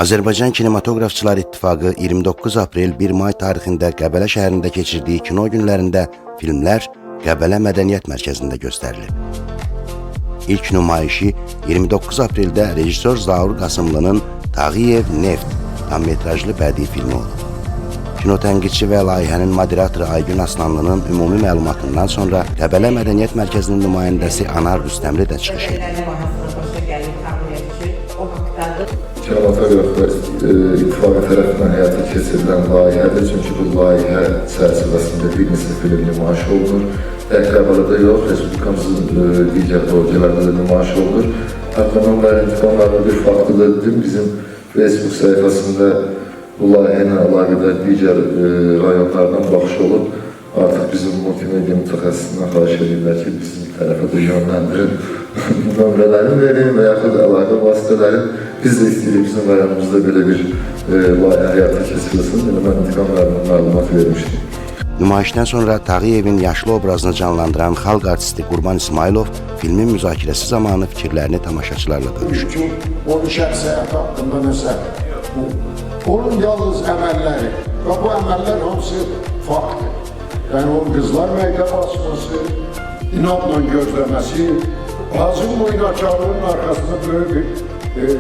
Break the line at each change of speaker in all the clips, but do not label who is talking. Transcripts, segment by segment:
Azərbaycan Kinematografçılar İttifaqı 29 aprel 1 may tarixində Qəbələ şəhərində keçirdiyi kino günlərində filmlər Qəbələ Mədəniyyət Mərkəzində göstərilib. İlk nümayişi 29 apreldə rejissor Zaur Qasımlının Tağıyev Neft tammetrajlı bədii filmi olub. Kinotənqidçi və layihənin moderatoru Aygün Aslanlının ümumi məlumatından sonra Qəbələ Mədəniyyət Mərkəzinin nümayəndəsi Anar Rüstəmli də çıxış edib.
Kinematograf İttifaqı tərəfindən həyata keçirilən layihədir, çünki bu layihə çərçivəsində bir neçə film nümayiş olunur. Qəbələdə yox, Respublikamızın digər bölgələrində də nümayiş olunur. Hətta mən onların intiqamlarını bir farklı dedim, bizim Facebook səhifəsində bu layihə ilə əlaqədar digər rayonlardan baxış olub. Artıq bizim multimedia mütəxəssisindən xahiş edirlər ki, bizim tərəfə də yönləndirin, nömrələrini verin və yaxud əlaqə vasitələrin. Biz də istəyirik bizim rayonumuzda belə bir layihə həyata keçirilsin. Mən intiqamlarından məlumat vermişdim.
Nümayişdən sonra Tağıyevin yaşlı obrazını canlandıran xalq artisti Qurban İsmailov filmin müzakirəsi zamanı fikirlərini tamaşaçılarla bölüşdü.
Onun şəxsiyyəti haqqında nəsə, onun yalnız əməlləri və bu əməllər hamısı faktdır. Yəni onun qızlar məktəb açması, inadla gözləməsi, lazım bu inakarlığın arkasında böyük bir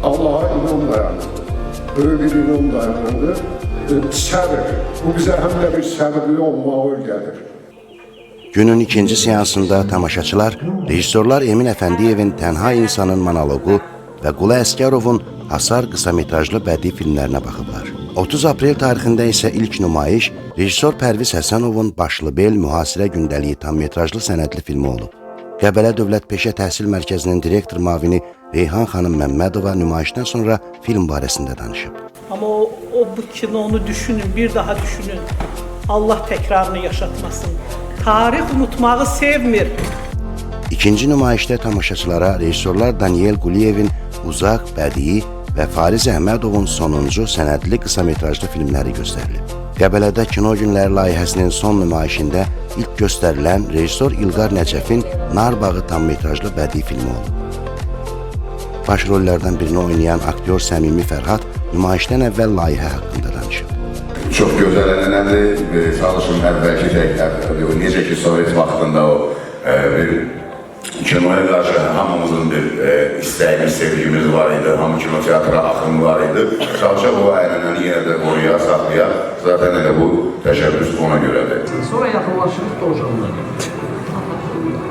Allah'a inam dayanırdı. Böyük bir inam dayanırdı. Səbir. Bu bizə həm də bir səbirli olmağa öyrədir.
Günün ikinci seansında tamaşaçılar rejissorlar Emin Əfəndiyevin Tənha İnsanın monoloqu və Qula Əsgərovun Hasar qısametrajlı bədii filmlərinə baxıblar. 30 aprel tarixində isə ilk nümayiş rejissor Pərviz Həsənovun Başlıbel mühasirə gündəliyi tammetrajlı sənədli filmi olub. Qəbələ Dövlət Peşə Təhsil Mərkəzinin direktor mavini Reyhan xanım Məmmədova nümayişdən sonra film barəsində danışıb.
Ama o bu kinonu düşünün, bir daha düşünün. Allah təkrarını yaşatmasın. Tarix unutmağı sevmir.
İkinci nümayişdə tamaşaçılara rejissorlar Daniel Quliyevin Uzaq, Bədii və Fariz Əhmədovun sonuncu sənədli qısametrajlı filmləri göstərilib. Qəbələdə Kino Günləri layihəsinin son nümayişində ilk göstərilən rejissor İlqar Nəcəfin Narbağı tammetrajlı bədii filmi olub. Baş rollərdən birini oynayan aktyor Səmimi Fərhad nümayişdən əvvəl layihə haqqında danışıb.
Çox gözəl ənənədir, çalışın əvvəlki təklər, necə ki Sovet vaxtında o bir kinoya qarşı hamımızın bir istəyimiz, sevgimiz var idi, hamı kino teatra axımı var idi. Çalışaq o ənənəni yenə də qoruya, saxlaya, zaten elə bu təşəbbüs ona görədir.
Sonra yaxınlaşırıq Dovşanlara.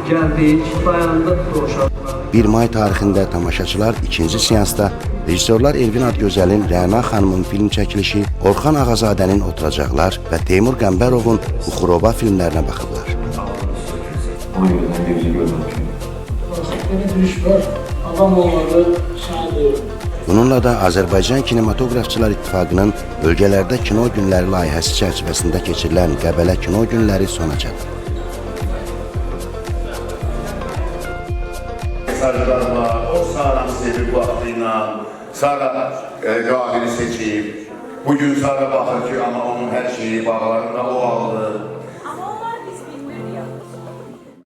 Gəldik, dayandık Dovşanlara.
1 may tarixində tamaşaçılar ikinci seansda rejissorlar Elvin Adgözəlin Rəna xanımın film çəkilişi, Orxan Ağazadənin Oturacaqlar və Teymur Qəmbərovun Uxurova filmlərinə baxıblar. Bununla da Azərbaycan Kinematografçılar İttifaqının bölgələrdə kino günləri layihəsi çərçivəsində keçirilən Qəbələ Kino Günləri sona çatıb.
Mesajlarla, o Sara'nı sevib vaxtıyla, Sara qadiri seçib, bugün Sara baxır ki, ama onun hər şeyi bağlarında o aldı.